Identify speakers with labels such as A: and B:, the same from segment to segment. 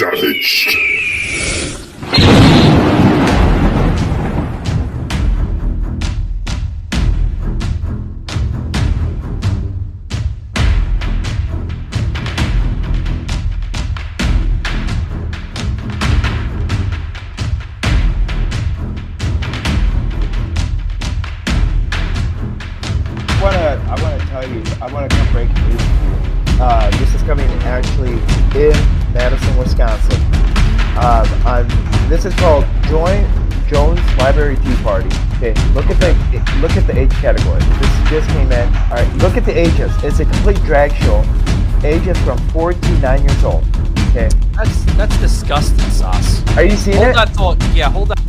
A: Savaged.
B: I want to come break news to you. This is coming actually in Madison, Wisconsin. This is called Jones Library Tea Party. Okay, look at the age category. This just came in. All right, look at the ages. It's a complete drag show. Ages from 4 to 9 years old. Okay,
C: that's disgusting, Sauce.
B: Are you seeing it?
C: Hold that thought. Yeah, hold that.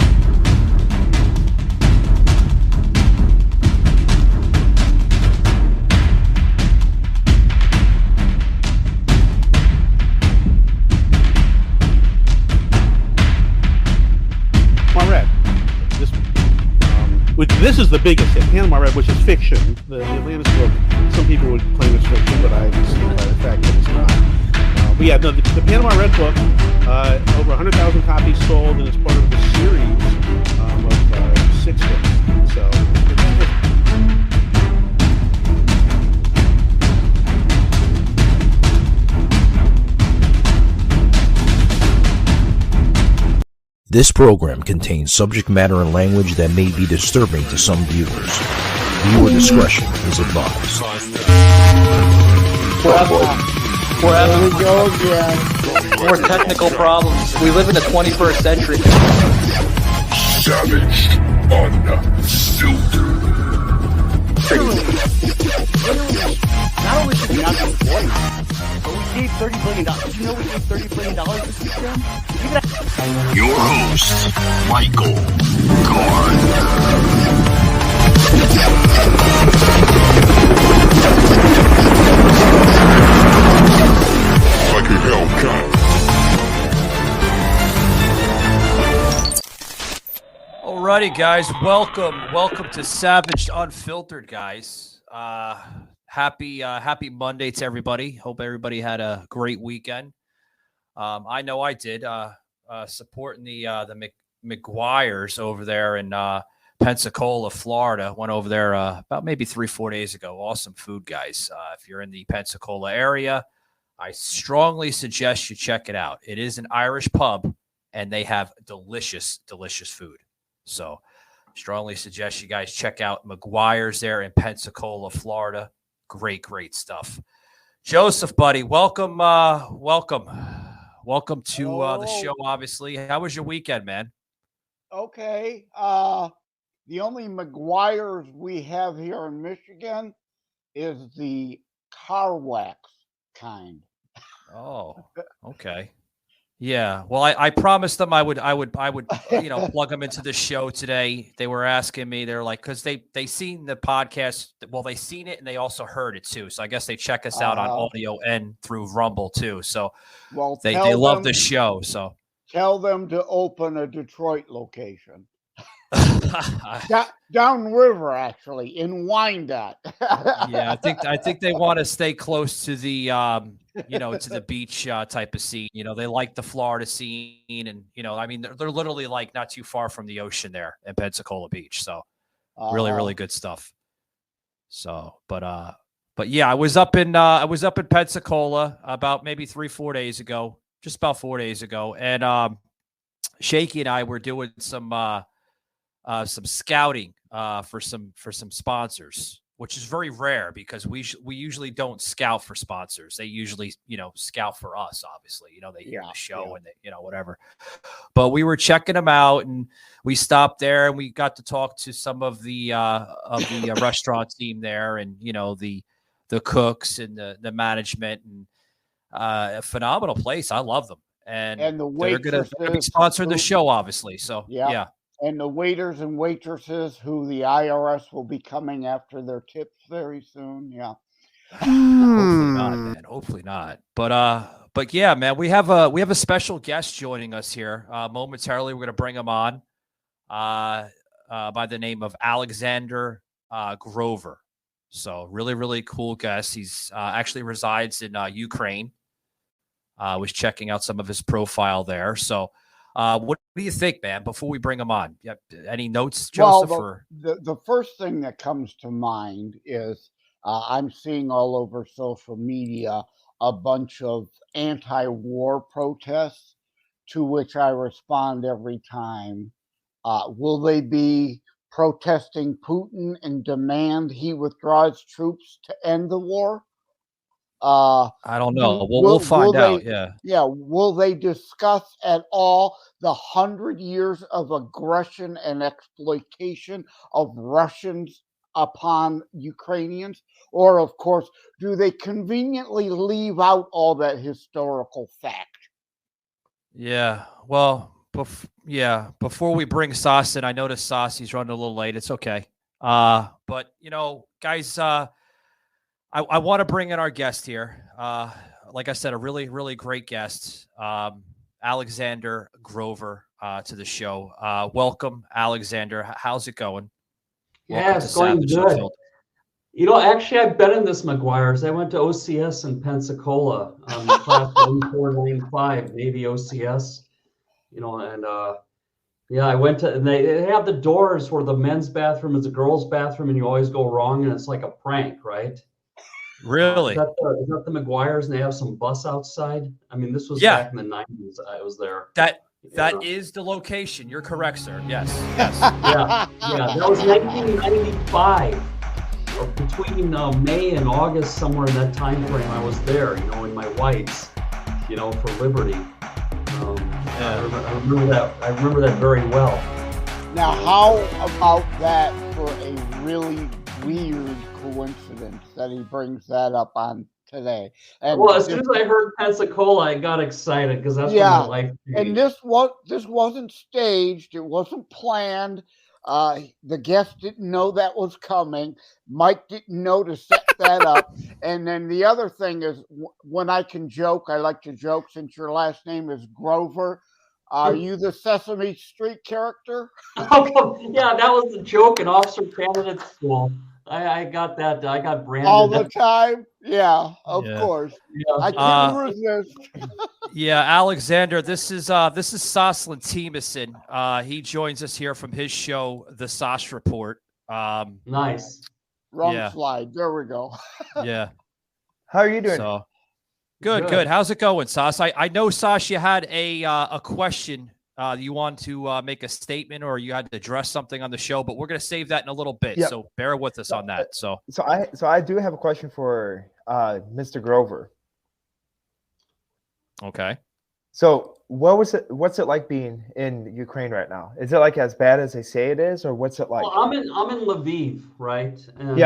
D: This is the biggest hit, Panama Red, which is fiction. The Atlantis book, some people would claim it's fiction, but I stand by the fact that it's not. But yeah, no, the Panama Red book, over 100,000 copies sold, and it's part of the series of 6 books. So,
E: This program contains subject matter and language that may be disturbing to some viewers. Viewer discretion is advised.
B: There we go again.
C: More technical problems. We live in the 21st century.
A: Savaged unfiltered.
F: Not only should we not be employed, but we gave $30 billion. Did you know we gave $30 billion to this system?
A: Your host, Michael Gardner. Like a Hellcat.
C: Alrighty, guys. Welcome to Savaged Unfiltered, guys. Happy Monday to everybody. Hope everybody had a great weekend. I know I did. Supporting the McGuires over there in Pensacola, Florida. Went over there about maybe 3-4 days ago. Awesome food, guys. If you're in the Pensacola area, I strongly suggest you check it out. It is an Irish pub, and they have delicious food. So strongly suggest you guys check out McGuire's there in Pensacola, Florida. Great stuff. Joseph, buddy, welcome to the show, obviously. How was your weekend, man?
G: Okay. The only McGuire's we have here in Michigan is the car wax kind.
C: Oh, okay. Yeah. Well, I promised them I would plug them into the show today. They were asking me, they're like, because they seen the podcast. Well, they seen it and they also heard it too. So I guess they check us out on audio and through Rumble too. So they love the show. So
G: tell them to open a Detroit location. Downriver, actually, in Wyandotte.
C: Yeah, I think they want to stay close to the to the beach type of scene. They like the Florida scene, and I mean they're literally like not too far from the ocean there in Pensacola Beach. So really good stuff. So, but yeah, I was up in Pensacola about maybe 3-4 days ago, just about 4 days ago, and Shaky and I were doing some scouting for some sponsors, which is very rare because we usually don't scout for sponsors. They usually scout for us, obviously. They hear the show and they whatever. But we were checking them out, and we stopped there and we got to talk to some of the restaurant team there, and the cooks and the management, and a phenomenal place. I love them, and they're going to be sponsoring the show, obviously. So yeah.
G: And the waiters and waitresses who the IRS will be coming after their tips very soon. Yeah.
C: Hopefully not, man. Hopefully not. But yeah, man, we have a special guest joining us here. Momentarily, we're going to bring him on by the name of Alexendar Grover. So really cool guest. He's actually resides in Ukraine. Was checking out some of his profile there. So, what do you think, man? Before we bring him on, you have any notes, Joseph?
G: Well, the first thing that comes to mind is I'm seeing all over social media a bunch of anti-war protests, to which I respond every time. Will they be protesting Putin and demand he withdraws troops to end the war?
C: I don't know. We'll find out.
G: Yeah. Will they discuss at all the 100 years of aggression and exploitation of Russians upon Ukrainians? Or, of course, do they conveniently leave out all that historical fact?
C: Yeah. Well, before we bring Sauce in, I noticed Sauce, he's running a little late. It's okay. But, guys, I want to bring in our guest here. Like I said, a really, really great guest, Alexendar Grover, to the show. Welcome, Alexendar. How's it going?
H: Yeah, it's going good. Actually, I've been in this McGuire's. I went to OCS in Pensacola, class 1495, Navy OCS. I went to, and they have the doors where the men's bathroom is the girls' bathroom, and you always go wrong, and it's like a prank, right?
C: Really?
H: Is that the McGuire's, and they have some bus outside? I mean, this was back in the 90s. I was there.
C: That is the location. You're correct, sir. Yes.
H: Yeah. That was 1995. Between May and August, somewhere in that time frame, I was there, in my whites, for Liberty. I remember that very well.
G: Now, how about that for a really weird coincidence that he brings that up on today? And
H: as soon as I heard Pensacola, I got excited because that's when my life changed.
G: And this wasn't staged. It wasn't planned. The guest didn't know that was coming. Mike didn't know to set that up. And then the other thing is, when I can joke, I like to joke, since your last name is Grover. Are you the Sesame Street character?
H: Yeah, that was the joke in Officer Candidate School. I got that. I got branded
G: all the time. Yeah, of course.
H: Yeah.
G: I couldn't resist.
C: Yeah, Alexendar, this is Saucelin Timison. He joins us here from his show, The Sauce Report.
H: Nice.
G: Wrong slide. There we go.
C: Yeah.
B: How are you doing?
C: So, good. How's it going, Sauce? I know, Sauce, you had a question. You want to make a statement, or you had to address something on the show, but we're going to save that in a little bit. Yep. So bear with us on that. So
B: I do have a question for Mr. Grover.
C: Okay.
B: So what's it like being in Ukraine right now? Is it like as bad as they say it is, or what's it like?
H: Well, I'm in Lviv, right? And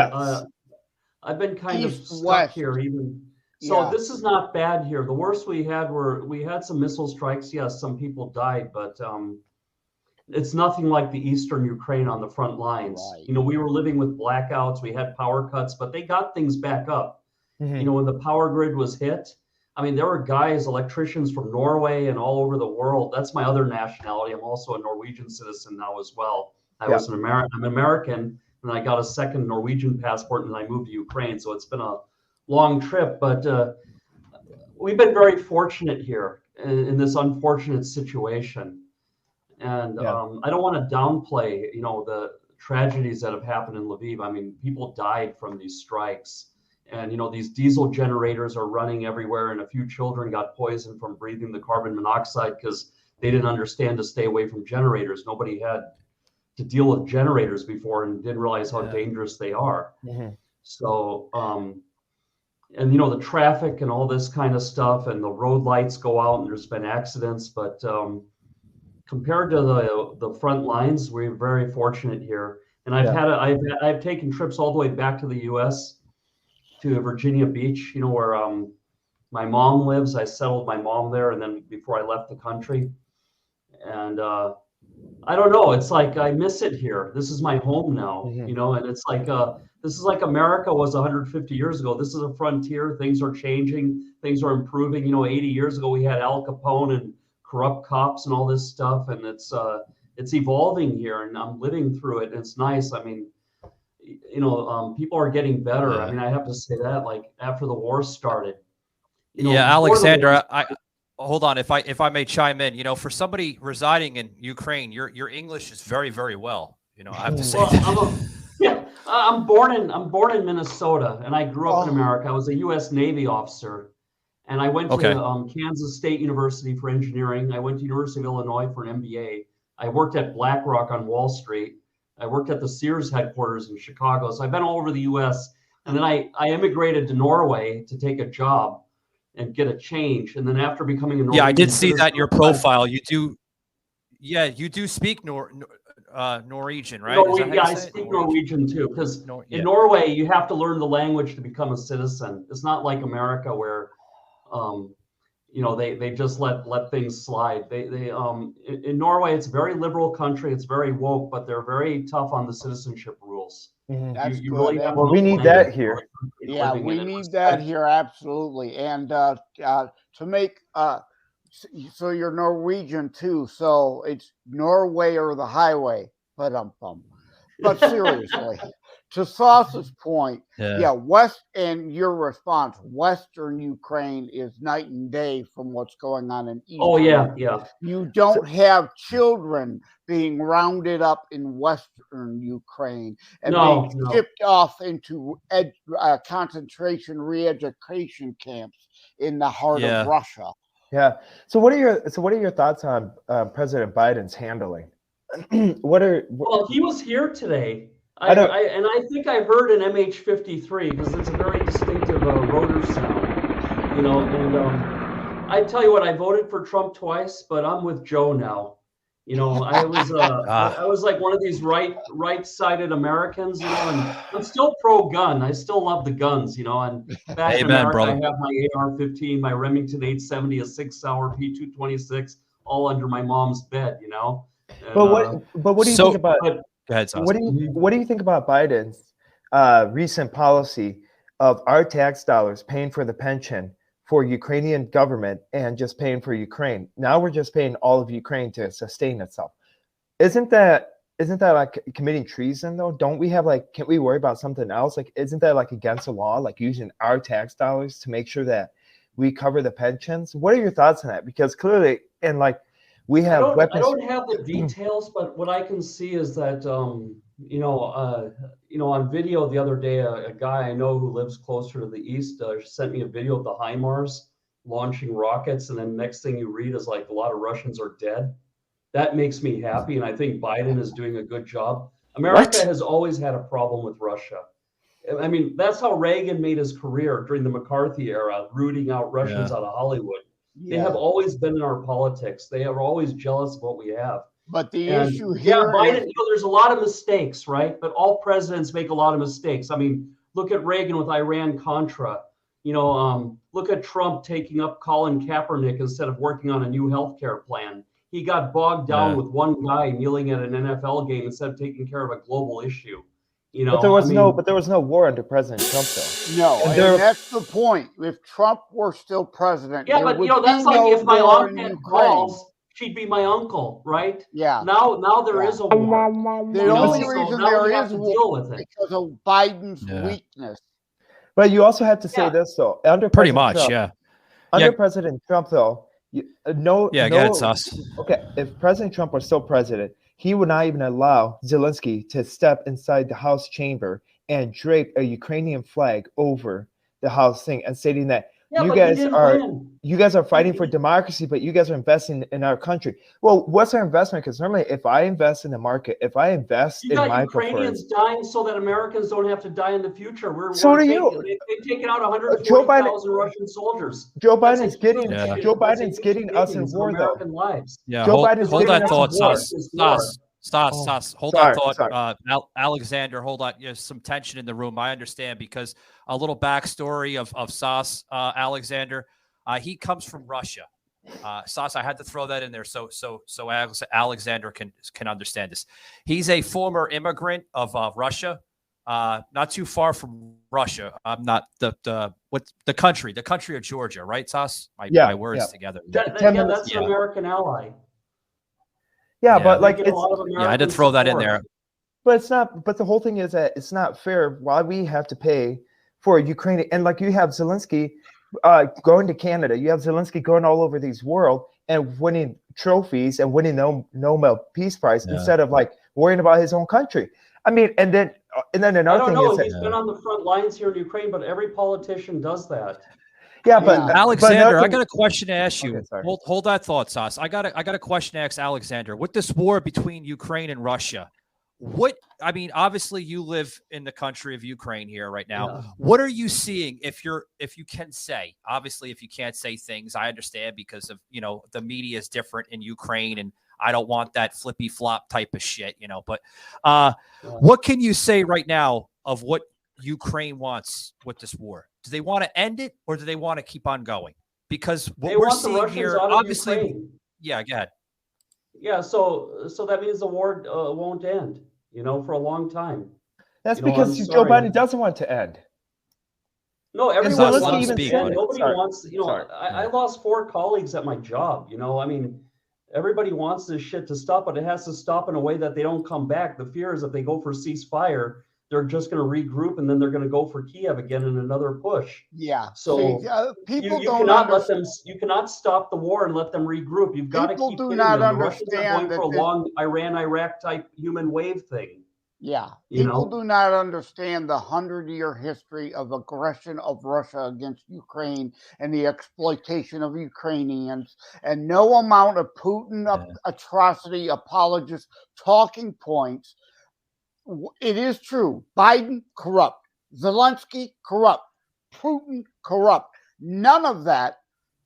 H: I've been kind of stuck here even. So this is not bad here. The worst we had some missile strikes. Yes, some people died, but it's nothing like the eastern Ukraine on the front lines. Right. We were living with blackouts. We had power cuts, but they got things back up. Mm-hmm. When the power grid was hit, I mean, there were guys, electricians from Norway and all over the world. That's my other nationality. I'm also a Norwegian citizen now as well. I'm American, and I got a second Norwegian passport, and I moved to Ukraine. So it's been a long trip, but we've been very fortunate here in this unfortunate situation. And I don't want to downplay, the tragedies that have happened in Lviv. I mean, people died from these strikes, and these diesel generators are running everywhere, and a few children got poisoned from breathing the carbon monoxide because they didn't understand to stay away from generators. Nobody had to deal with generators before and didn't realize how dangerous they are. Mm-hmm. So and the traffic and all this kind of stuff, and the road lights go out, and there's been accidents, but compared to the front lines, we're very fortunate here. And I've taken trips all the way back to the U.S. to Virginia Beach, where my mom lives. I settled my mom there, and then before I left the country, and I don't know. It's like I miss it here. This is my home now, and it's like this is like America was 150 years ago. This is a frontier. Things are changing. Things are improving. 80 years ago we had Al Capone and corrupt cops and all this stuff, and it's evolving here, and I'm living through it, and it's nice. I mean, people are getting better. I mean, I have to say that, like, after the war started.
C: Alexendar, hold on, if I may chime in, for somebody residing in Ukraine, your English is very, very well. I have to say.
H: Well, I'm born in Minnesota, and I grew up in America. I was a U.S. Navy officer, and I went to Kansas State University for engineering. I went to University of Illinois for an MBA. I worked at BlackRock on Wall Street. I worked at the Sears headquarters in Chicago. So I've been all over the U.S. And then I immigrated to Norway to take a job and get a change. And then after becoming a Norwegian
C: I did see that in your profile. You do speak Norwegian, right?
H: I speak Norwegian too, because in Norway you have to learn the language to become a citizen. It's not like America where, they just let things slide. They in Norway, it's a very liberal country. It's very woke, but they're very tough on the citizenship rules.
G: That's
H: you
G: good.
H: really have
B: we need that here.
G: Yeah, we need that here, absolutely. And to make so you're Norwegian too, so it's Norway or the highway. But seriously, to Sauce's point, West and your response, Western Ukraine is night and day from what's going on in East.
H: Oh yeah.
G: You don't have children being rounded up in Western Ukraine and being shipped off into concentration re-education camps in the heart of Russia.
B: Yeah. So what are your thoughts on President Biden's handling? Well,
H: he was here today. I think I heard an MH53 because it's a very distinctive rotor sound, And I tell you what, I voted for Trump twice, but I'm with Joe now. I was like one of these right-sided Americans, and I'm still pro-gun. I still love the guns, And back in America, brother. I have my AR-15, my Remington 870, a 6-hour P226, all under my mom's bed, And,
B: but what do you think about?
C: Go ahead, Sauce.
B: What do you think about Biden's recent policy of our tax dollars paying for the pension for Ukrainian government and just paying for Ukraine? Now we're just paying all of Ukraine to sustain itself. Isn't that like committing treason though? Don't we have can't we worry about something else? Isn't that against the law, using our tax dollars to make sure that we cover the pensions? What are your thoughts on that? Because clearly, we have weapons.
H: I don't have the details, but what I can see is that, on video the other day, a guy I know who lives closer to the east sent me a video of the HIMARS launching rockets, and then next thing you read is a lot of Russians are dead. That makes me happy, and I think Biden is doing a good job. America has always had a problem with Russia. I mean, that's how Reagan made his career during the McCarthy era, rooting out Russians out of Hollywood. They have always been in our politics. They are always jealous of what we have.
G: But the issue here,
H: Biden, there's a lot of mistakes, right? But all presidents make a lot of mistakes. I mean, look at Reagan with Iran-Contra. Look at Trump taking up Colin Kaepernick instead of working on a new healthcare plan. He got bogged down with one guy kneeling at an NFL game instead of taking care of a global issue.
B: But there was no war under President Trump, though.
G: No, and that's the point. If Trump were still president,
H: but that's like if my aunt calls, she'd be my uncle, right?
G: Yeah.
H: Now there is a war.
G: The only reason there is war is because of Biden's weakness.
B: But you also have to say this though. Under
C: pretty much,
B: Trump, Under President Trump, though,
C: go ahead, Sauce.
B: Okay, if President Trump were still president, he would not even allow Zelensky to step inside the House chamber and drape a Ukrainian flag over the House thing and stating that you guys are fighting for democracy, but you guys are investing in our country. Well, what's our investment? Because normally, if I invest in the market, if I invest in my
H: Ukrainians dying so that Americans don't have to die in the future. They've taken out 140,000 Russian soldiers.
B: Joe Biden's getting us in war, though.
H: Lives.
C: Yeah, hold that thought, Sauce. Hold that thought. Alexander, hold on. There's some tension in the room. I understand, because a little backstory of Sauce, Alexander. He comes from Russia. Sauce, I had to throw that in there so Alexander can understand this. He's a former immigrant of Russia, not too far from Russia. I'm not the country of Georgia, right, Sauce? My words together.
H: That's an American ally.
B: Yeah, but
C: I did throw that in there.
B: But it's not. But the whole thing is that it's not fair. Why we have to pay for Ukraine, and you have Zelensky going to Canada. You have Zelensky going all over these world and winning trophies and winning the Nobel Peace Prize instead of like worrying about his own country. I mean, and then another thing is
H: he's been on the front lines here in Ukraine, but every politician does that.
B: Yeah, but
C: Alexander, I got a question to ask you.
B: Okay,
C: hold that thought, Sas. I got a question to ask Alexander. With this war between Ukraine and Russia, obviously you live in the country of Ukraine here right now. Yeah. What are you seeing? If you can say, obviously, if you can't say things, I understand because of, the media is different in Ukraine and I don't want that flippy flop type of shit, but what can you say right now of what Ukraine wants with this war? Do they want to end it or do they want to keep on going? Because what we're seeing here, obviously, go ahead.
H: Yeah, so that means the war won't end, for a long time.
B: That's because Joe Biden doesn't want to end.
H: No, everyone wants to end. Nobody wants, I lost 4 colleagues at my job, everybody wants this shit to stop, but it has to stop in a way that they don't come back. The fear is if they go for ceasefire, they're just going to regroup and then they're going to go for Kiev again in another push.
G: Yeah.
H: So
G: people
H: you cannot let them. You cannot stop the war and let them regroup. You've got to keep hitting them. The Russians are going for a long Iran-Iraq type human wave thing.
G: Yeah. People do not understand the 100-year history of aggression of Russia against Ukraine and the exploitation of Ukrainians. And no amount of Putin atrocity apologists talking points. It is true. Biden, corrupt. Zelensky, corrupt. Putin, corrupt. None of that.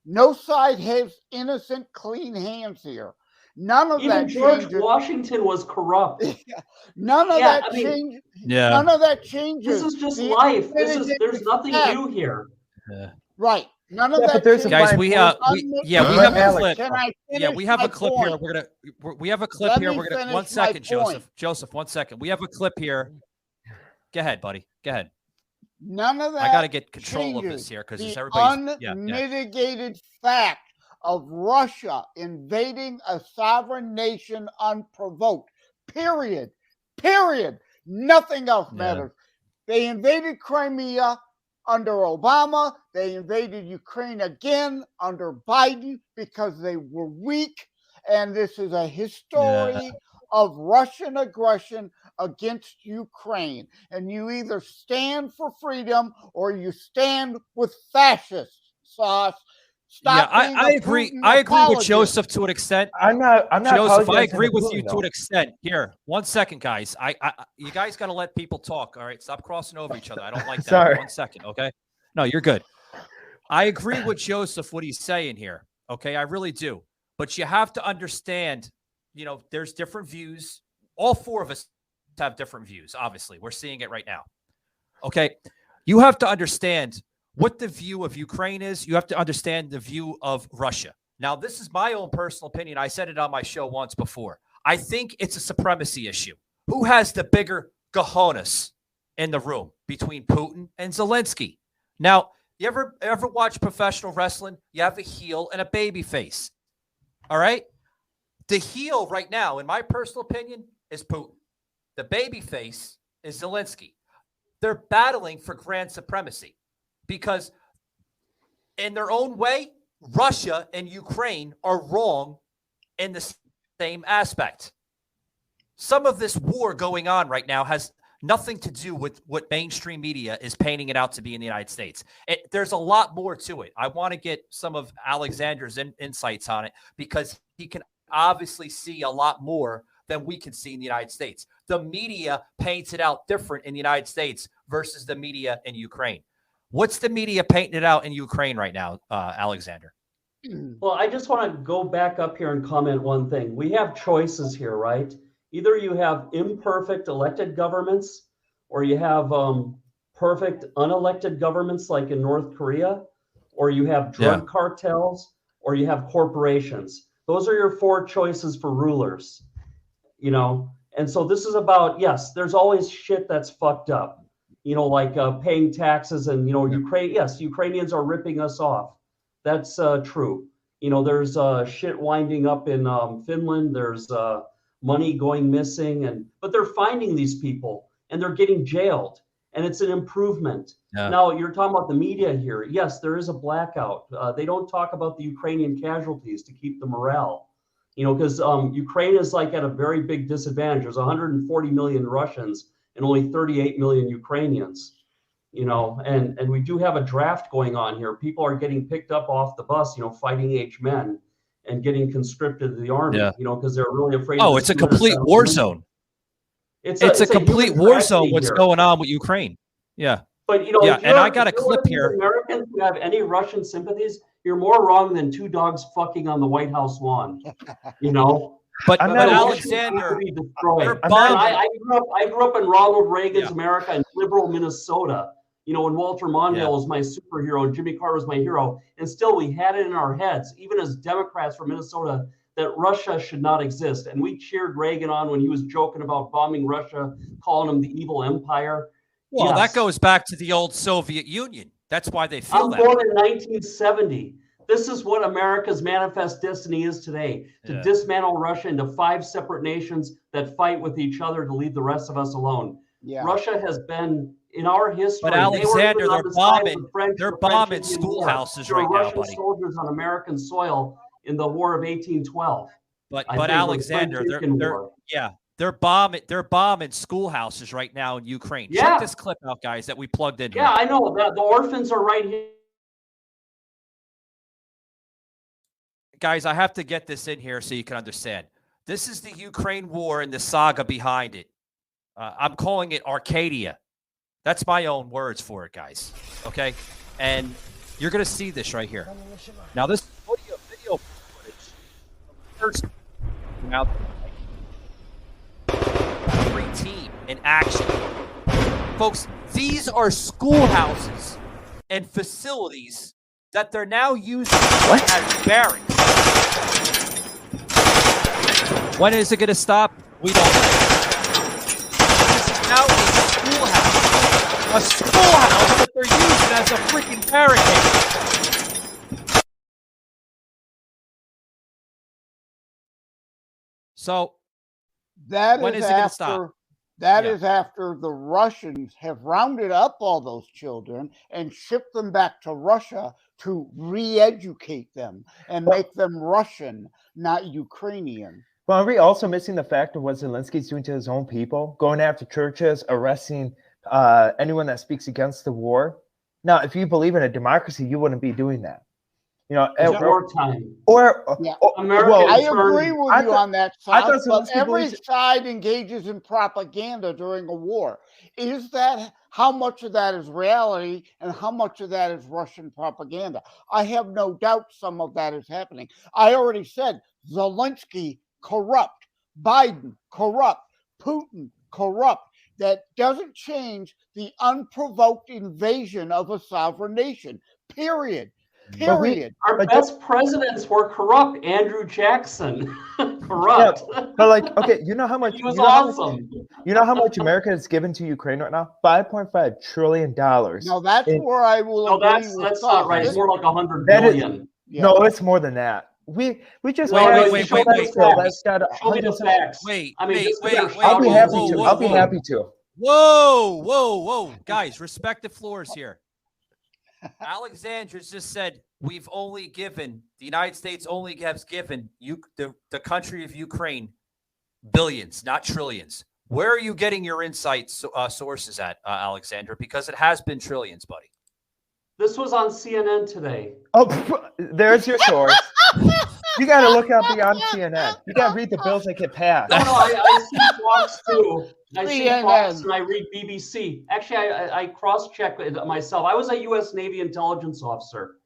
G: No side has innocent, clean hands here. None of that
H: George
G: changes.
H: Washington was corrupt.
G: None of that changes. None of that changes.
H: This is just life. There's nothing new here.
G: Yeah. Right. None of that.
C: Guys, we have a clip. We have a clip here. We have a clip here. We're gonna 1 second, Joseph. Joseph, 1 second. We have a clip here. Go ahead, buddy. Go ahead.
G: None of that.
C: I got to get control of this here because everybody's
G: unmitigated fact of Russia invading a sovereign nation unprovoked. Period. Nothing else matters. They invaded Crimea under Obama. They invaded Ukraine again under Biden because they were weak. And this is a history of Russian aggression against Ukraine. And you either stand for freedom or you stand with fascists, Sauce.
C: I agree. I agree with Joseph to an extent.
B: I'm not
C: Joseph, I agree with you to an extent. Here, 1 second, guys. You guys got to let people talk. All right, stop crossing over each other. I don't like that.
B: Sorry.
C: 1 second, okay? No, you're good. I agree with Joseph what he's saying here. Okay, I really do. But you have to understand, there's different views. All 4 of us have different views. Obviously, we're seeing it right now. Okay, you have to understand what the view of Ukraine is. You have to understand the view of Russia. Now, this is my own personal opinion. I said it on my show once before. I think it's a supremacy issue. Who has the bigger cojones in the room between Putin and Zelensky? Now, you ever watch professional wrestling? You have a heel and a baby face. All right? The heel right now, in my personal opinion, is Putin. The baby face is Zelensky. They're battling for grand supremacy. Because in their own way, Russia and Ukraine are wrong in the same aspect. Some of this war going on right now has nothing to do with what mainstream media is painting it out to be in the United States. There's a lot more to it. I want to get some of Alexander's insights on it because he can obviously see a lot more than we can see in the United States. The media paints it out different in the United States versus the media in Ukraine. What's the media painting it out in Ukraine right now, Alexander?
H: Well, I just want to go back up here and comment one thing. We have choices here, right? Either you have imperfect elected governments or you have perfect unelected governments like in North Korea, or you have drug cartels, or you have corporations. Those are your 4 choices for rulers, And so this is about, yes, there's always shit that's fucked up. Like paying taxes and, Ukraine. Yes, Ukrainians are ripping us off. That's true. There's shit winding up in Finland. There's money going missing. But they're finding these people and they're getting jailed. and it's an improvement.
C: Yeah.
H: Now, you're talking about the media here. Yes, there is a blackout. They don't talk about the Ukrainian casualties to keep the morale, because Ukraine is like at a very big disadvantage. There's 140 million Russians and only 38 million Ukrainians, and we do have a draft going on here. People are getting picked up off the bus, fighting age men and getting conscripted to the army, because they're really afraid.
C: Oh, it's a complete war zone. It's a complete war zone. What's going on with Ukraine? Yeah.
H: But
C: and I got a clip here.
H: Americans who have any Russian sympathies, you're more wrong than two dogs fucking on the White House lawn.
C: But Alexander,
H: I grew up in Ronald Reagan's America in liberal Minnesota. When Walter Mondale was my superhero and Jimmy Carter was my hero, and still we had it in our heads, even as Democrats from Minnesota, that Russia should not exist. And we cheered Reagan on when he was joking about bombing Russia, calling him the evil empire.
C: Well, that goes back to the old Soviet Union. That's why they feel
H: I'm born in 1970. This is what America's manifest destiny is today, to dismantle Russia into 5 separate nations that fight with each other to leave the rest of us alone. Yeah. Russia has been, in our history,
C: but Alexander, they're bombing schoolhouses right now, buddy.
H: Soldiers on American soil in the War of 1812.
C: But Alexander, they're bombing schoolhouses right now in Ukraine.
H: Yeah.
C: Check this clip out, guys, that we plugged in here.
H: Yeah, I know. The orphans are right here.
C: Guys, I have to get this in here so you can understand. This is the Ukraine war and the saga behind it. I'm calling it Arcadia. That's my own words for it, guys. Okay? And you're going to see this right here. Now, this video footage first out free team in action. Folks, these are schoolhouses and facilities that they're now using as barracks. When is it going to stop? We don't know. This is now a schoolhouse that they're using as a freaking barricade. So, when is it going to stop?
G: That is after the Russians have rounded up all those children and shipped them back to Russia to re-educate them and make them Russian, not Ukrainian.
B: Well, are we also missing the fact of what Zelensky's doing to his own people, going after churches, arresting anyone that speaks against the war? Now, if you believe in a democracy, you wouldn't be doing that.
H: Wartime.
G: I agree with you on that side, but every side engages in propaganda during a war. Is that how much of that is reality and how much of that is Russian propaganda? I have no doubt some of that is happening. I already said Zelensky corrupt, Biden corrupt, Putin corrupt. That doesn't change the unprovoked invasion of a sovereign nation. Period.
H: Our best presidents were corrupt. Andrew Jackson, corrupt.
B: Yeah, but okay, you know how much
H: he was awesome.
B: You know how much America has given to Ukraine right now? $5.5 trillion.
G: No, that's where I will.
H: No, that's not right. It's more like 100 billion.
B: No, it's more than that. We just
H: wait.
C: Show me the
H: facts.
C: Wait.
B: I'll be happy to. I'll be happy to.
C: Whoa, guys, respect the floors here. Alexandra just said the United States only has given the country of Ukraine billions, not trillions. Where are you getting your insight sources at, Alexandra? Because it has been trillions, buddy.
H: This was on CNN today.
B: Oh, there's your source. You got to look out beyond CNN. You got to read the bills that get passed.
H: No, I see Fox too. I see Fox and I read BBC. Actually, I cross-check it myself. I was a U.S. Navy intelligence officer,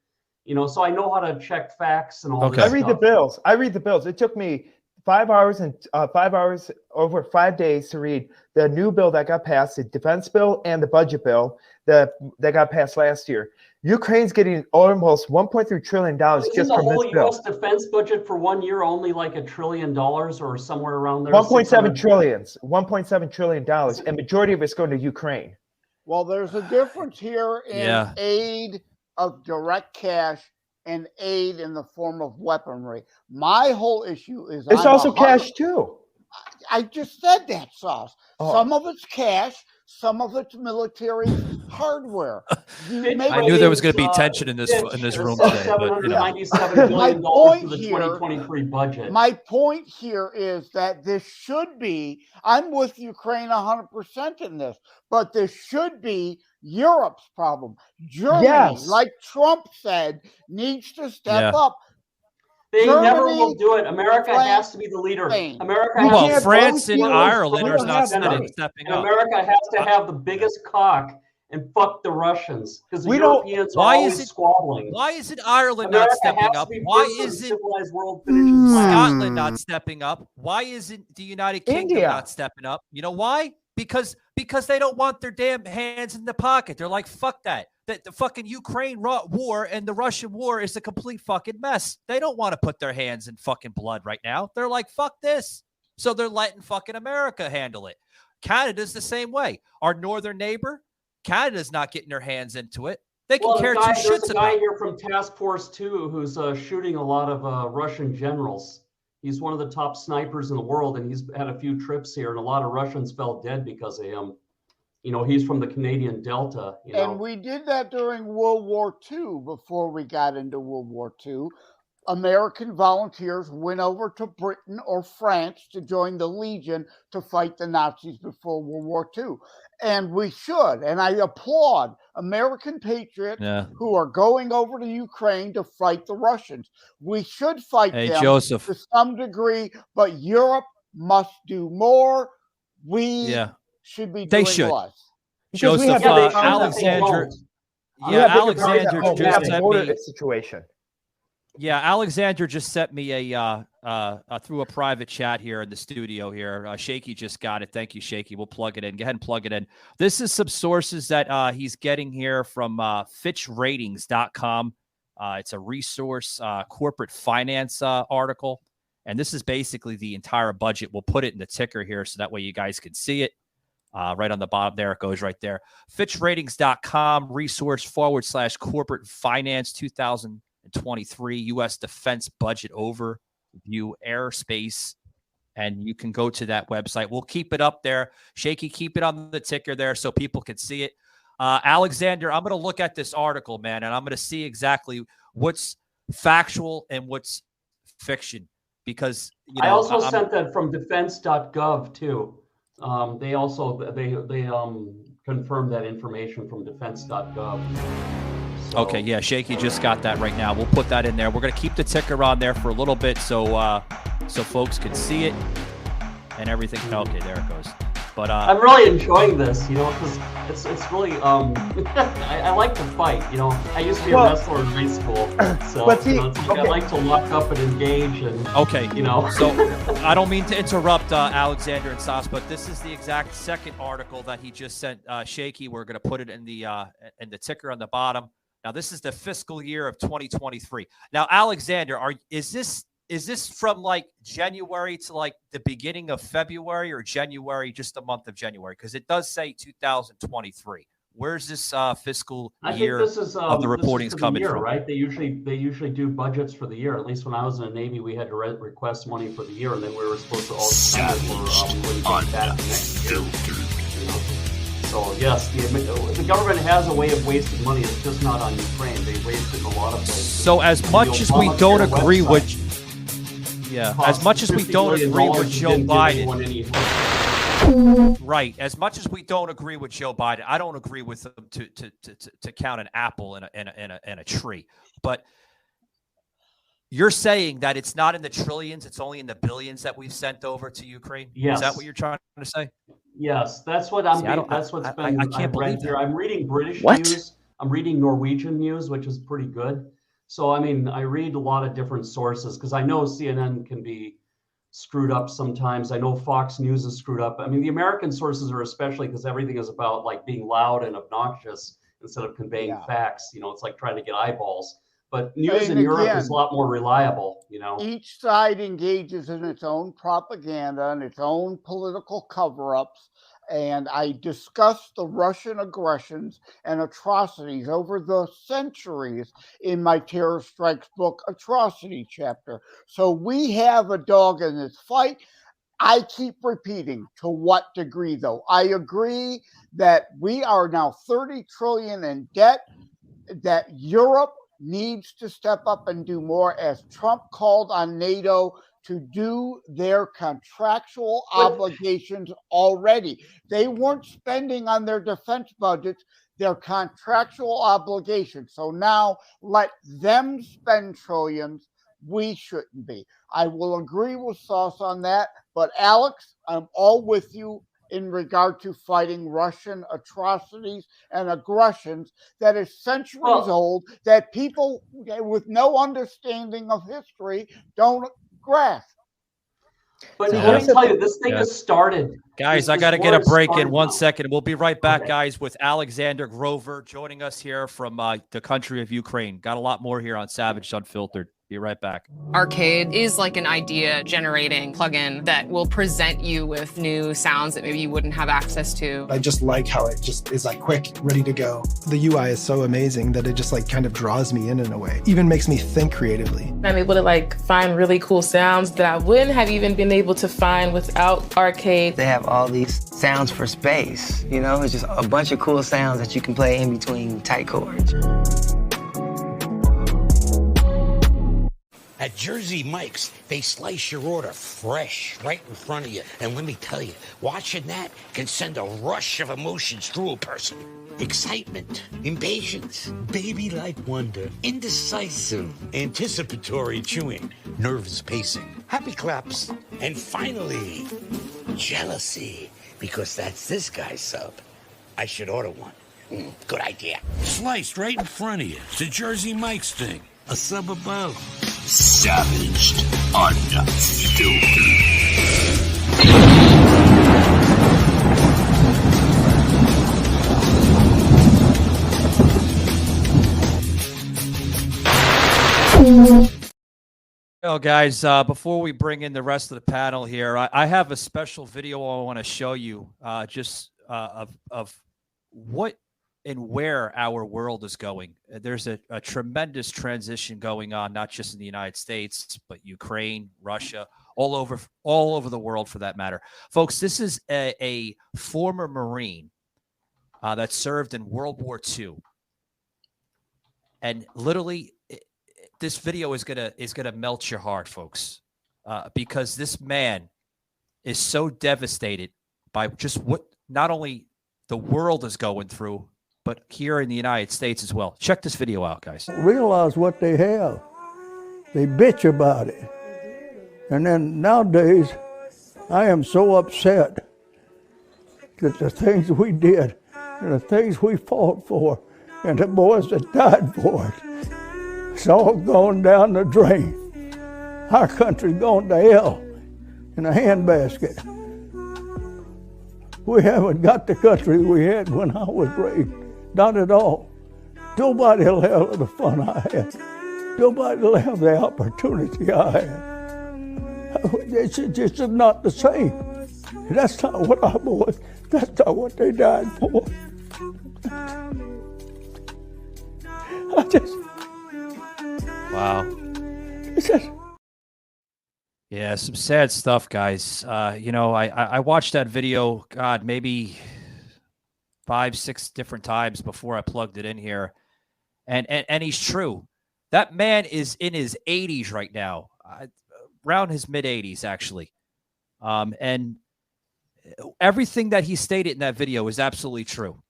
H: so I know how to check facts and all that.
B: I read the bills. It took me 5 hours and 5 hours over 5 days to read the new bill that got passed, the defense bill and the budget bill that got passed last year. Ukraine's getting almost $1.3 trillion just from this bill.
H: Isn't the whole U.S. defense budget for 1 year only like $1 trillion or somewhere around there?
B: $1.7 trillion, and majority of it's going to Ukraine.
G: Well, there's a difference here in aid of direct cash and aid in the form of weaponry. My whole issue is
B: it's also cash too.
G: I just said that, Sauce. Some of it's cash, some of its military hardware.
C: I knew there was going to be tension in this room today.
H: $797 billion for the 2023 budget.
G: My point here is that this should be, I'm with Ukraine 100% in this, but this should be Europe's problem. Germany, like Trump said, needs to step up.
H: They never will do it. America has to be the leader.
C: France and Ireland are not stepping up.
H: America has to have the biggest cock and fuck the Russians because the Europeans are always squabbling.
C: Why isn't Ireland not stepping up? Why isn't Scotland not stepping up? Why isn't the United Kingdom not stepping up? You know why? Because they don't want their damn hands in the pocket. They're like, fuck that. The fucking Ukraine war and the Russian war is a complete fucking mess. They don't want to put their hands in fucking blood right now. They're like, fuck this. So they're letting fucking America handle it. Canada's the same way. Our northern neighbor, Canada's not getting their hands into it. They can care two shits about it.
H: There's a guy here from Task Force 2 who's shooting a lot of Russian generals. He's one of the top snipers in the world, and he's had a few trips here, and a lot of Russians fell dead because of him. You know, he's from the Canadian Delta.
G: And we did that during World War II. Before we got into World War II, American volunteers went over to Britain or France to join the Legion to fight the Nazis before World War II. And we should, and I applaud American patriots who are going over to Ukraine to fight the Russians. We should fight them to some degree, but Europe must do more. We should be doing less.
C: Joseph, Alexander. Alexander just sent me
B: a situation.
C: Yeah, Alexander just sent me a through a private chat here in the studio here. Shaky just got it. Thank you, Shaky. We'll plug it in. Go ahead and plug it in. This is some sources that he's getting here from FitchRatings.com. It's a resource corporate finance article. And this is basically the entire budget. We'll put it in the ticker here so that way you guys can see it. Right on the bottom there, it goes right there. FitchRatings.com, resource / corporate finance 2023 U.S. defense budget overview, airspace. And you can go to that website. We'll keep it up there. Shaky, keep it on the ticker there so people can see it. Alexander, I'm going to look at this article, man, and I'm going to see exactly what's factual and what's fiction. Because
H: I also sent that from defense.gov too. They confirmed that information from defense.gov. So.
C: Okay, yeah, Shaky just got that right now. We'll put that in there. We're going to keep the ticker on there for a little bit so folks can see it and everything. Okay, there it goes. But
H: I'm really enjoying this, because it's really I like to fight. I used to be a wrestler in high school, so I like to lock up and engage and
C: So I don't mean to interrupt Alexander and Sas, but this is the exact second article that he just sent Shaky. We're going to put it in the ticker on the bottom. Now this is the fiscal year of 2023. Now Alexander, is this from like January to like the beginning of February or January, just the month of January? Because it does say 2023. Where's this fiscal year of the reporting's coming from?
H: Right? They usually do budgets for the year. At least when I was in the Navy, we had to request money for the year, and then we were supposed to all spend it for that next year. So yes, the government has a way of wasting money. It's just not on Ukraine. They waste it in a lot of places.
C: So as much as we don't agree with. Yeah, as much as we don't agree with Joe Biden, right? As much as we don't agree with Joe Biden, I don't agree with him to count an apple in a tree. But you're saying that it's not in the trillions; it's only in the billions that we've sent over to Ukraine.
H: Yes.
C: Is that what you're trying to say?
H: Yes, that's what I'm. That's what's been.
C: I can't believe
H: here. I'm reading British news. I'm reading Norwegian news, which is pretty good. So, I read a lot of different sources because I know CNN can be screwed up sometimes. I know Fox News is screwed up. The American sources are especially because everything is about like being loud and obnoxious instead of conveying facts. It's like trying to get eyeballs. But news in Europe is a lot more reliable,
G: Each side engages in its own propaganda and its own political cover-ups. And I discussed the Russian aggressions and atrocities over the centuries in my Terror Strikes book, Atrocity chapter. So we have a dog in this fight. I keep repeating, to what degree, though? I agree that we are now 30 trillion in debt, that Europe needs to step up and do more, as Trump called on NATO to do their contractual obligations already. They weren't spending on their defense budgets, their contractual obligations. So now let them spend trillions. We shouldn't be. I will agree with Sauce on that. But Alex, I'm all with you in regard to fighting Russian atrocities and aggressions that is centuries old, that people with no understanding of history don't grasp.
H: But let me tell you, this thing has started.
C: Guys, I got to get a break in 1 second. We'll be right back, guys, with Alexander Grover joining us here from the country of Ukraine. Got a lot more here on Savage Unfiltered. Be right back.
I: Arcade is like an idea generating plugin that will present you with new sounds that maybe you wouldn't have access to.
J: I just like how it just is like quick, ready to go. The UI is so amazing that it just like kind of draws me in a way. Even makes me think creatively.
K: I'm able to like find really cool sounds that I wouldn't have even been able to find without Arcade.
L: They have all these sounds for space, you know? It's just a bunch of cool sounds that you can play in between tight chords.
M: At Jersey Mike's, they slice your order fresh right in front of you. And let me tell you, watching that can send a rush of emotions through a person. Excitement, impatience, baby-like wonder, indecisive, anticipatory chewing, nervous pacing, happy claps, and finally, jealousy, because that's this guy's sub. I should order one. Good idea.
A: Sliced right in front of you. It's a Jersey Mike's thing. A sub above.
N: Savaged Unfiltered.
C: Well, guys, before we bring in the rest of the panel here, I have a special video I want to show you of what and where our world is going. There's a tremendous transition going on, not just in the United States, but Ukraine, Russia, all over the world for that matter. Folks, this is a former Marine that served in World War II. And literally, this video is gonna melt your heart, folks, because this man is so devastated by just what not only the world is going through, but here in the United States as well. Check this video out, guys.
O: Realize what they have. They bitch about it. And then nowadays, I am so upset that the things we did and the things we fought for and the boys that died for it, it's all gone down the drain. Our country's gone to hell in a handbasket. We haven't got the country we had when I was raised. Not at all. Nobody will have the fun I had. Nobody will have the opportunity I had. It's just not the same. That's not what our boys, that's not what they died for.
C: Wow. Yeah, some sad stuff, guys. I watched that video, God, maybe 5-6 different times before I plugged it in here. And he's true. That man is in his 80s right now, around his mid-80s, actually. And everything that he stated in that video is absolutely true.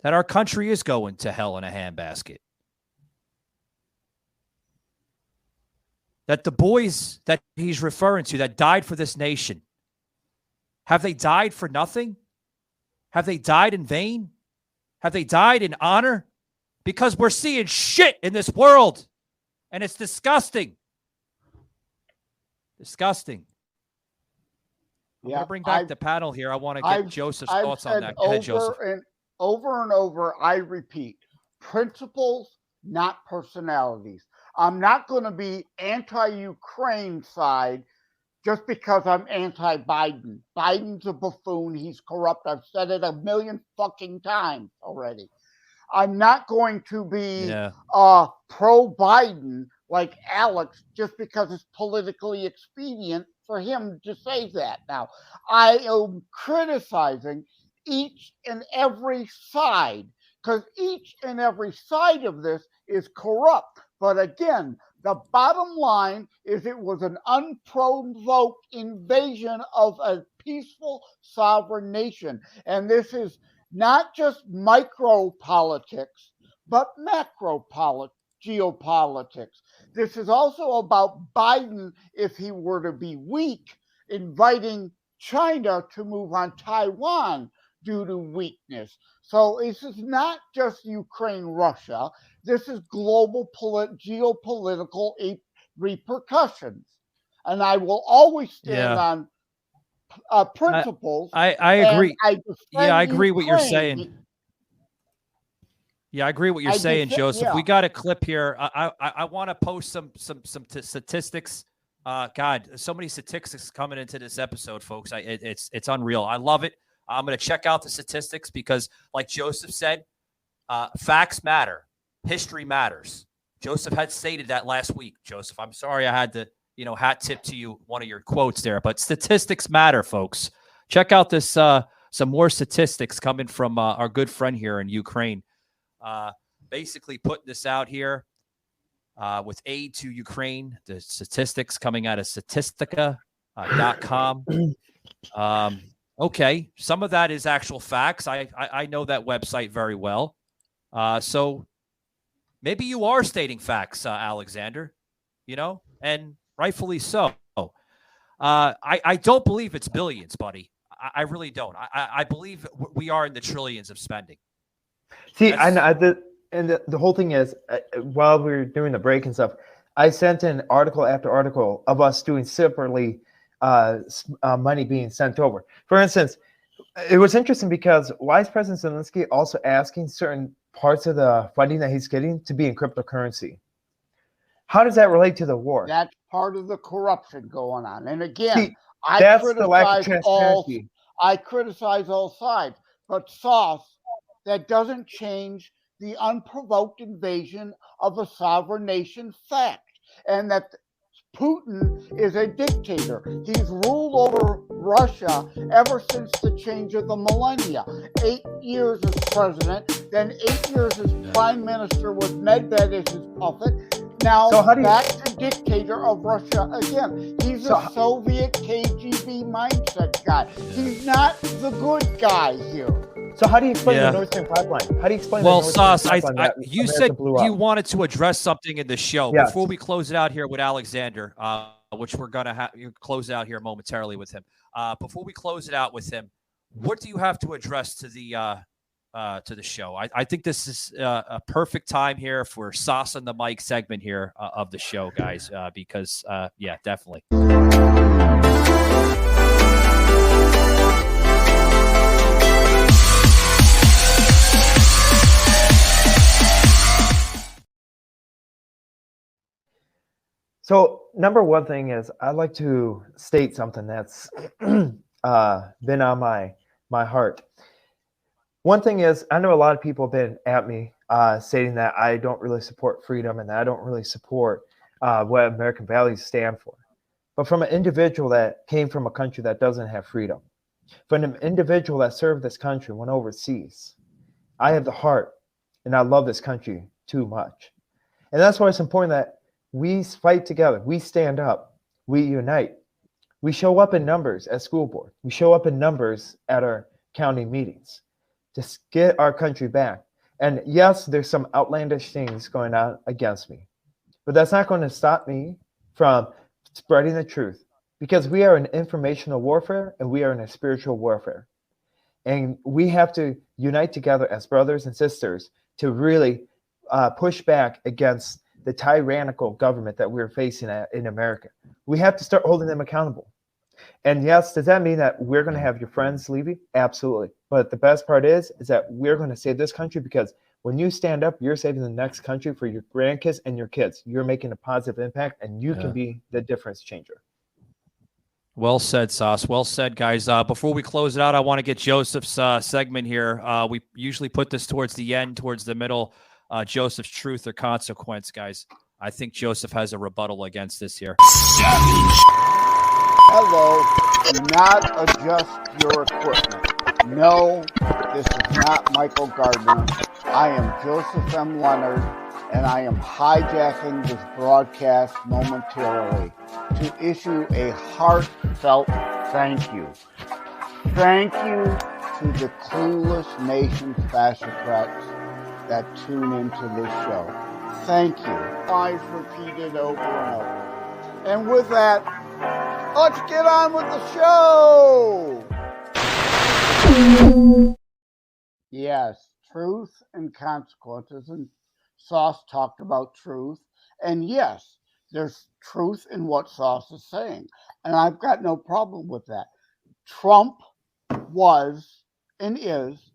C: That our country is going to hell in a handbasket. That the boys that he's referring to that died for this nation, have they died for nothing? Have they died in vain? Have they died in honor? Because we're seeing shit in this world. And it's disgusting. Disgusting. I'm going to bring back the panel here. I want to get Joseph's thoughts on that. Go ahead, Joseph.
G: Over and over, I repeat, principles, not personalities. I'm not going to be anti-Ukraine side just because I'm anti-Biden. Biden's a buffoon. He's corrupt. I've said it a million fucking times already. I'm not going to be pro-Biden like Alex just because it's politically expedient for him to say that. Now, I am criticizing each and every side because each and every side of this is corrupt. But again, the bottom line is it was an unprovoked invasion of a peaceful sovereign nation. And this is not just micro politics, but macro geopolitics. This is also about Biden, if he were to be weak, inviting China to move on Taiwan due to weakness. So this is not just Ukraine, Russia. This is global geopolitical repercussions. And I will always stand on principles.
C: I agree. I agree
G: Ukraine.
C: what you're saying. Yeah, I agree what you're saying, Joseph.
G: Yeah.
C: We got a clip here. I want to post some statistics. God, so many statistics coming into this episode, folks. It's unreal. I love it. I'm going to check out the statistics because, like Joseph said, facts matter. History matters. Joseph had stated that last week. Joseph, I'm sorry I had to, hat tip to you one of your quotes there, but statistics matter, folks. Check out this some more statistics coming from our good friend here in Ukraine. Basically putting this out here with aid to Ukraine, the statistics coming out of statistica.com. Okay, some of that is actual facts. I know that website very well. So maybe you are stating facts, Alexander, and rightfully so. I don't believe it's billions, buddy. I really don't. I believe we are in the trillions of spending.
B: See, the whole thing is, while we were doing the break and stuff, I sent in article after article of us doing separately money being sent over. For instance, it was interesting because Vice President Zelensky also asking certain parts of the funding that he's getting to be in cryptocurrency. How does that relate to the war?
G: That's part of the corruption going on. And again,
B: See, that's the lack of transparency.
G: I criticize all sides, but Sauce, that doesn't change the unprovoked invasion of a sovereign nation fact, and that Putin is a dictator. He's ruled over Russia ever since the change of the millennia. 8 years as president, then 8 years as prime minister with Medvedev as his puppet. Now back to dictator of Russia again. He's a Soviet KGB mindset guy. He's not the good guy here.
B: So how do you explain the Nord Stream pipeline? How do you explain the Nord Stream pipeline?
C: You said you wanted to address something in the show. Yes. Before we close it out here with Alexander, which we're going to close out here momentarily with him. Before we close it out with him, what do you have to address to the show? I think this is a perfect time here for Sauce on the Mic segment here of the show, guys, because, definitely.
B: So number one thing is I'd like to state something that's been on my heart. One thing is I know a lot of people have been at me stating that I don't really support freedom and that I don't really support what American values stand for. But from an individual that came from a country that doesn't have freedom, from an individual that served this country, went overseas, I have the heart and I love this country too much. And that's why it's important that we fight together. We stand up. We unite. We show up in numbers at school board. We show up in numbers at our county meetings to get our country back. And yes, there's some outlandish things going on against me, but that's not going to stop me from spreading the truth, because we are in informational warfare and we are in a spiritual warfare. And we have to unite together as brothers and sisters to really push back against the tyrannical government that we're facing in America. We have to start holding them accountable. And yes, does that mean that we're going to have your friends leaving? Absolutely. But the best part is that we're going to save this country, because when you stand up, you're saving the next country for your grandkids and your kids. You're making a positive impact, and you can be the difference changer.
C: Well said, Sauce. Well said, guys. Before we close it out, I want to get Joseph's segment here. We usually put this towards the end, towards the middle. Joseph's truth or consequence, guys. I think Joseph has a rebuttal against this here.
G: Hello. Do not adjust your equipment. No, this is not Michael Gardner. I am Joseph M. Leonard, and I am hijacking this broadcast momentarily to issue a heartfelt thank you. Thank you to the clueless nation's fascocrats that tune into this show. Thank you. I've repeated over and over. And with that, let's get on with the show. Yes, truth and consequences. And Sauce talked about truth. And yes, there's truth in what Sauce is saying. And I've got no problem with that. Trump was and is,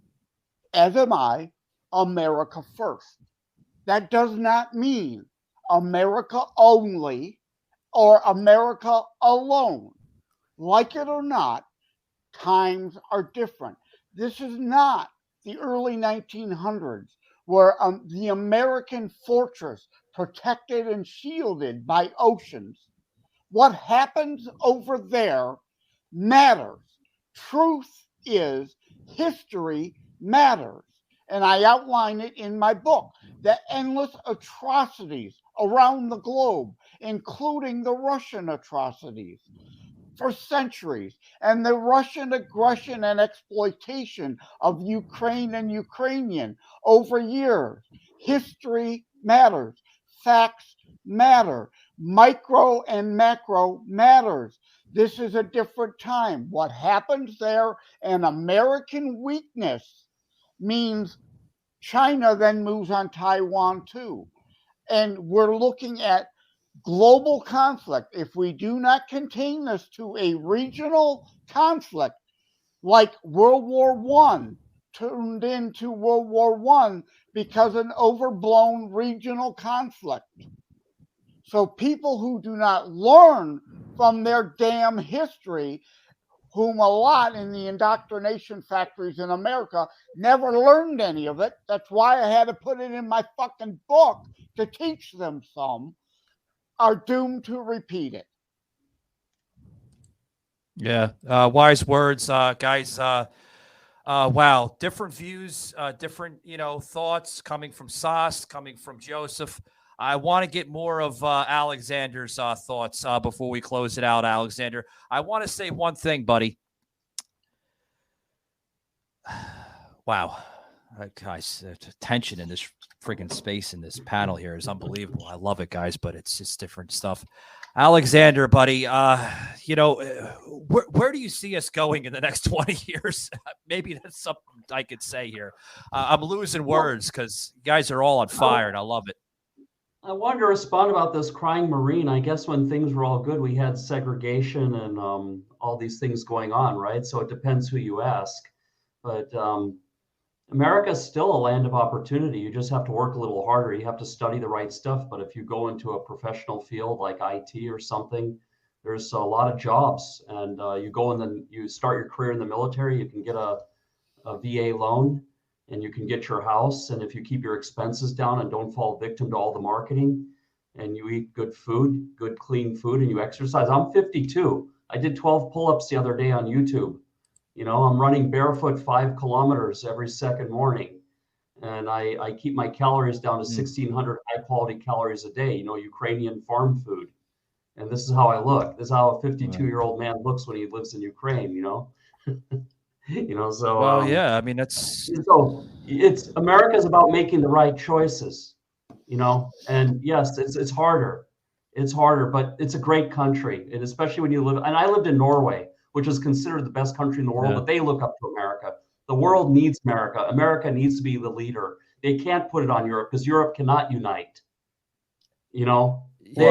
G: as am I, America first. That does not mean America only or America alone. Like it or not, times are different. This is not the early 1900s where the American fortress protected and shielded by oceans. What happens over there matters. Truth is history matters. And I outline it in my book, the endless atrocities around the globe, including the Russian atrocities for centuries, and the Russian aggression and exploitation of Ukraine and Ukrainian over years. History matters. Facts matter. Micro and macro matters. This is a different time. What happens there and American weakness means China then moves on Taiwan too. And we're looking at global conflict. If we do not contain this to a regional conflict, like World War I turned into World War I because of an overblown regional conflict. So people who do not learn from their damn history, whom a lot in the indoctrination factories in America never learned any of it. That's why I had to put it in my fucking book to teach them some, are doomed to repeat it.
C: Yeah. Wise words, guys. Wow. Different views, different, thoughts coming from Sauce, coming from Joseph. I want to get more of Alexander's thoughts before we close it out, Alexander. I want to say one thing, buddy. Wow. Guys, the tension in this freaking space in this panel here is unbelievable. I love it, guys, but it's just different stuff. Alexander, buddy, where do you see us going in the next 20 years? Maybe that's something I could say here. I'm losing words because you guys are all on fire, and I love it.
H: I wanted to respond about this crying Marine. I guess when things were all good, we had segregation and all these things going on, right? So it depends who you ask. But America is still a land of opportunity. You just have to work a little harder. You have to study the right stuff. But if you go into a professional field like IT or something, there's a lot of jobs. And you go and then you start your career in the military, you can get a VA loan. And you can get your house. And if you keep your expenses down and don't fall victim to all the marketing, and you eat good food, good clean food, and you exercise. I'm 52. I did 12 pull-ups the other day on YouTube. I'm running barefoot 5 kilometers every second morning. And I keep my calories down to 1,600 high quality calories a day, Ukrainian farm food. And this is how I look. This is how a 52-year-old man looks when he lives in Ukraine, So
C: well, yeah, I mean, it's
H: America's about making the right choices, and yes, it's harder, but it's a great country, and especially when you live. And I lived in Norway, which is considered the best country in the world, but they look up to America. The world needs America. America needs to be the leader. They can't put it on Europe because Europe cannot unite. They are.
B: They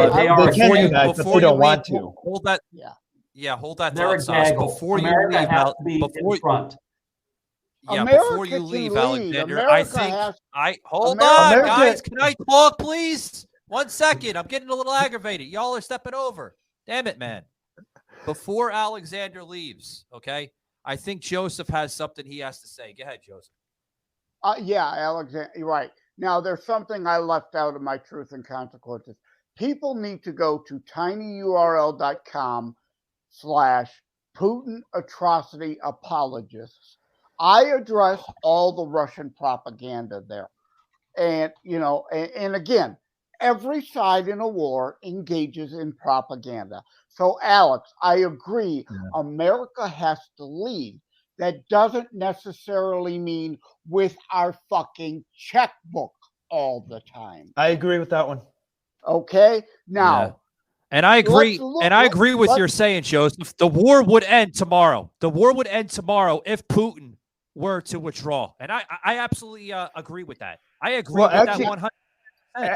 B: can unite, but they don't want to.
C: Hold that.
H: Yeah.
C: Yeah, hold that
H: thought,
C: Sauce. Before
H: America
C: you leave,
H: has to be in front.
C: Yeah,
G: America
C: before you leave, Alexander,
G: America
C: hold on, guys. Can I talk, please? 1 second. I'm getting a little aggravated. Y'all are stepping over. Damn it, man. Before Alexander leaves, okay? I think Joseph has something he has to say. Go ahead, Joseph.
G: Yeah, Alexander, you're right. Now, there's something I left out of my Truth and Consequences. People need to go to tinyurl.com/Putin atrocity apologists. I address all the Russian propaganda there. And, and again, every side in a war engages in propaganda. So, Alex, I agree. Yeah. America has to lead. That doesn't necessarily mean with our fucking checkbook all the time.
B: I agree with that one.
G: Okay. Now,
C: yeah. And I agree. I agree with your saying, Joseph. The war would end tomorrow. The war would end tomorrow if Putin were to withdraw. And I absolutely agree with that. I agree with that 100%.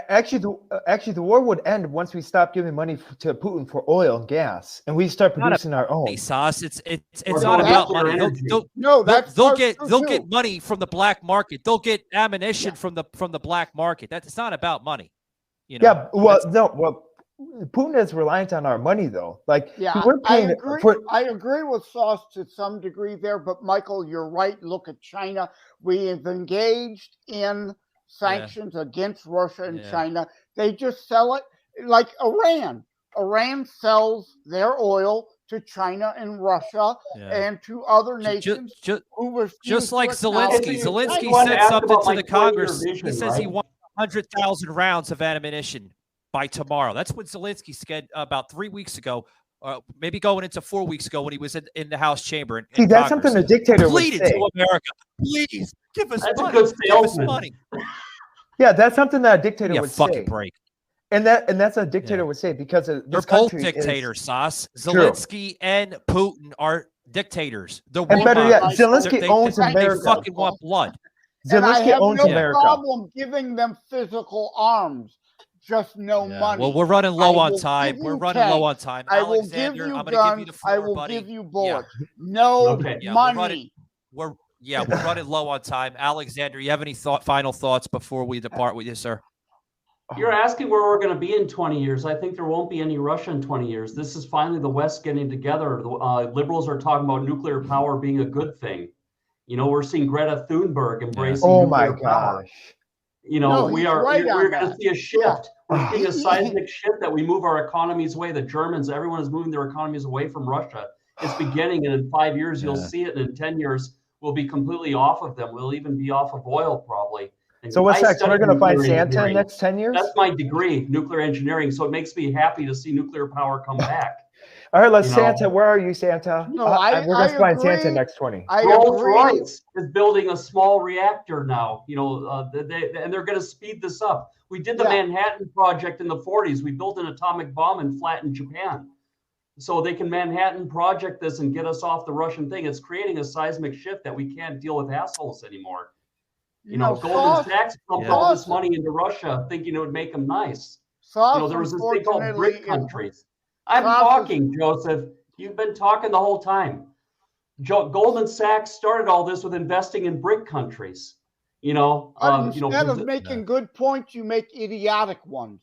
B: Actually, the war would end once we stop giving money to Putin for oil and gas, and we start producing our own.
C: Sauce. It's not about money. They'll get money from the black market. They'll get ammunition from the black market. It's not about money.
B: Yeah. Well, Putin is reliant on our money, though. We're paying.
G: I agree with Sauce to some degree there, but Michael, you're right. Look at China. We have engaged in sanctions against Russia and China. They just sell it like Iran. Iran sells their oil to China and Russia and to other nations
C: just like Zelensky. Zelensky said something to the Congress. He says he wants 100,000 rounds of ammunition by tomorrow. That's what Zelensky said about 3 weeks ago, maybe going into 4 weeks ago when he was in the House chamber.
B: See, that's something a dictator would say.
C: To America, please give us money. Give us money.
B: Yeah, that's something that a dictator would
C: fucking
B: say.
C: Break.
B: And that's a dictator would say because
C: they're both dictators, Sauce. Zelensky and Putin are dictators.
B: And better yet, Zelensky owns America.
C: They fucking want blood.
B: Zelensky owns America.
G: I have no problem giving them physical arms. Just no money.
C: Well, we're running low on time. Alexander, I'm going to give you the floor,
G: I will
C: buddy.
G: give you bullets. No money.
C: We're running low on time. Alexander, you have any final thoughts before we depart with you, sir?
H: You're asking where we're going to be in 20 years. I think there won't be any Russia in 20 years. This is finally the West getting together. Liberals are talking about nuclear power being a good thing. We're seeing Greta Thunberg embracing nuclear power. We're going to see a shift. Yeah. We're seeing a seismic shift that we move our economies away. The Germans, everyone is moving their economies away from Russia. It's beginning, and in 5 years, you'll see it. And in 10 years, we'll be completely off of them. We'll even be off of oil, probably. And
B: so what's next? We're going to find Santa in the next 10 years?
H: That's my degree, nuclear engineering. So it makes me happy to see nuclear power come back.
B: All right, Santa. Where are you, Santa?
G: No,
B: we're going to find Santa next 20.
H: Rolls-Royce is building a small reactor now. And they're going to speed this up. We did the Manhattan Project in the 40s. We built an atomic bomb and flattened Japan. So they can Manhattan Project this and get us off the Russian thing. It's creating a seismic shift that we can't deal with assholes anymore. Goldman Sachs pumped all this money into Russia thinking it would make them nice. There was this thing called BRIC countries. I'm talking, Joseph. You've been talking the whole time. Goldman Sachs started all this with investing in BRIC countries.
G: Instead of making good points, you make idiotic ones.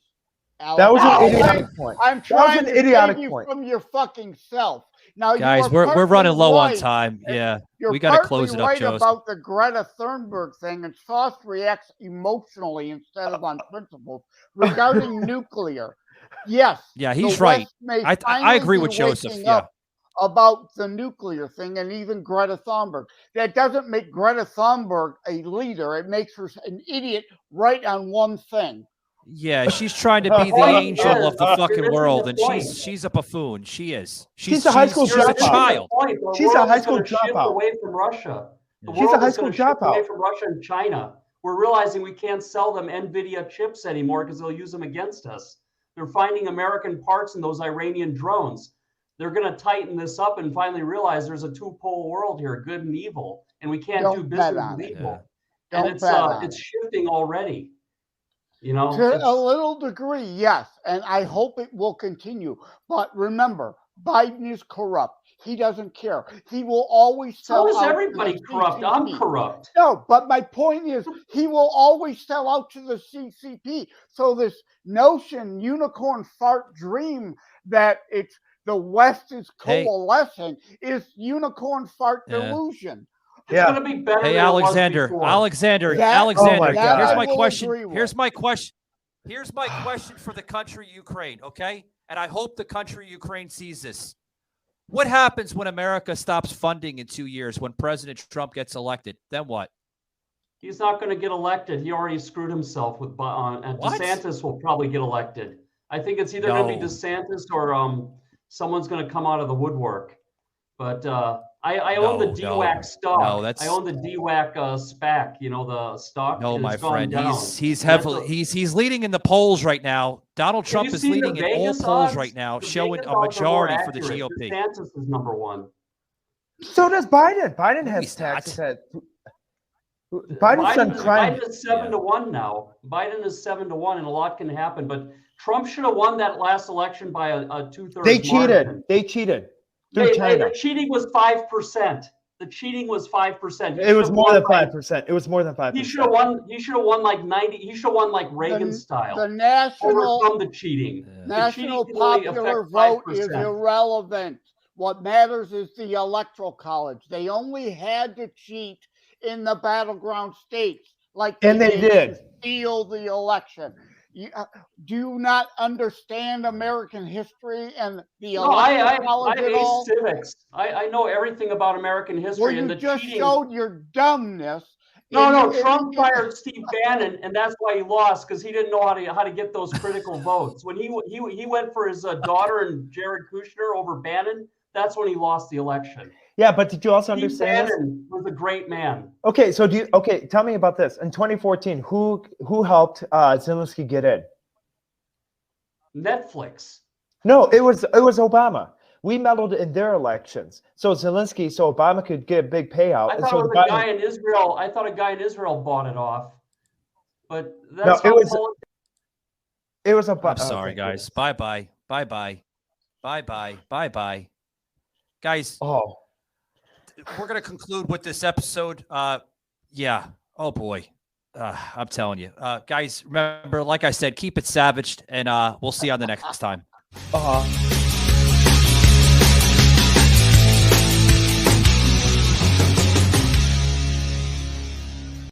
G: Alex.
B: That was an idiotic point.
G: I'm trying to save you from your fucking self. Now,
C: guys, we're running low on time. Yeah, we got to close it up, Joseph.
G: About the Greta Thunberg thing, and Sauce reacts emotionally instead of on principles regarding nuclear. Yes.
C: Yeah, he's right. I agree with Joseph. Yeah.
G: About the nuclear thing and even Greta Thunberg. That doesn't make Greta Thunberg a leader. It makes her an idiot right on one thing.
C: Yeah, she's trying to be the angel of the fucking world, and she's a buffoon. She is.
B: She's a high school
C: dropout.
B: She's a high school dropout.
H: Away from Russia.
B: She's a high school dropout.
H: Away from Russia and China. We're realizing we can't sell them NVIDIA chips anymore because they'll use them against us. They're finding American parts in those Iranian drones. They're going to tighten this up and finally realize there's a two-pole world here, good and evil, and we can't do business with evil. And it's shifting already. To
G: a little degree, yes, and I hope it will continue. But remember, Biden is corrupt. He doesn't care. He will always sell out.
H: So is everybody corrupt. I'm corrupt.
G: No, but my point is he will always sell out to the CCP. So this notion, unicorn fart dream that it's the West is coalescing is unicorn fart delusion.
H: It's going to be better.
C: Hey,
H: than
C: Alexander.
H: It was before.
C: Alexander.
G: That-
C: Alexander.
G: oh my God.
C: Here's my
G: I will
C: question.
G: agree with.
C: Here's my question. Here's my question for the country Ukraine. Okay, and I hope the country Ukraine sees this. What happens when America stops funding in 2 years when President Trump gets elected? Then what?
H: He's not going to get elected. He already screwed himself with and
C: What?
H: DeSantis will probably get elected. I think it's either
C: No.
H: going to be DeSantis or someone's going to come out of the woodwork. But I own the DWAC stock.
C: No, that's
H: I own the DWAC SPAC. You know, the stock.
C: no, my
H: has gone
C: friend.
H: down.
C: He's heavily he's leading in the polls right now. Donald Trump is leading in all polls right now, showing a majority for the GOP.
H: DeSantis is number one.
B: So does Biden. Biden has taxes at. Biden's done crime.
H: Biden is 7-1 now. Biden is 7-1, and a lot can happen. But Trump should have won that last election by a 2/3.
B: They cheated. Margin. They cheated.
H: The cheating was 5%. The cheating was 5%.
B: It was more than 5%. It was more than 5%.
H: He should have won. He should have won like 90. He should have won like Reagan style.
G: The national
H: from the cheating.
G: National
H: The cheating can only
G: popular
H: affect
G: vote
H: 5%.
G: is irrelevant. What matters is the electoral college. They only had to cheat in the battleground states, like
B: and they did
G: to steal the election. You, do you not understand American history and the electoral college
H: I
G: at all?
H: hate civics. I know everything about American history.
G: Well, you
H: and the
G: just
H: cheating.
G: showed your dumbness.
H: No, Trump fired Steve Bannon, and that's why he lost, because he didn't know how to get those critical votes. When he went for his daughter and Jared Kushner over Bannon, that's when he lost the election.
B: Yeah, but did you also understand?
H: Steve Bannon was a great man.
B: Okay, so tell me about this. In 2014, who helped Zelensky get in?
H: Netflix.
B: No, it was Obama. We meddled in their elections, so Obama could get a big payout.
H: I thought it was a guy in Israel. I thought a guy in Israel bought it off, but that's
B: no, it was a.
C: I'm sorry, guys. Bye bye. Guys.
B: Oh.
C: We're going to conclude with this episode. Yeah. Oh, boy. I'm telling you. Guys, remember, like I said, keep it savaged, and we'll see you on the next time.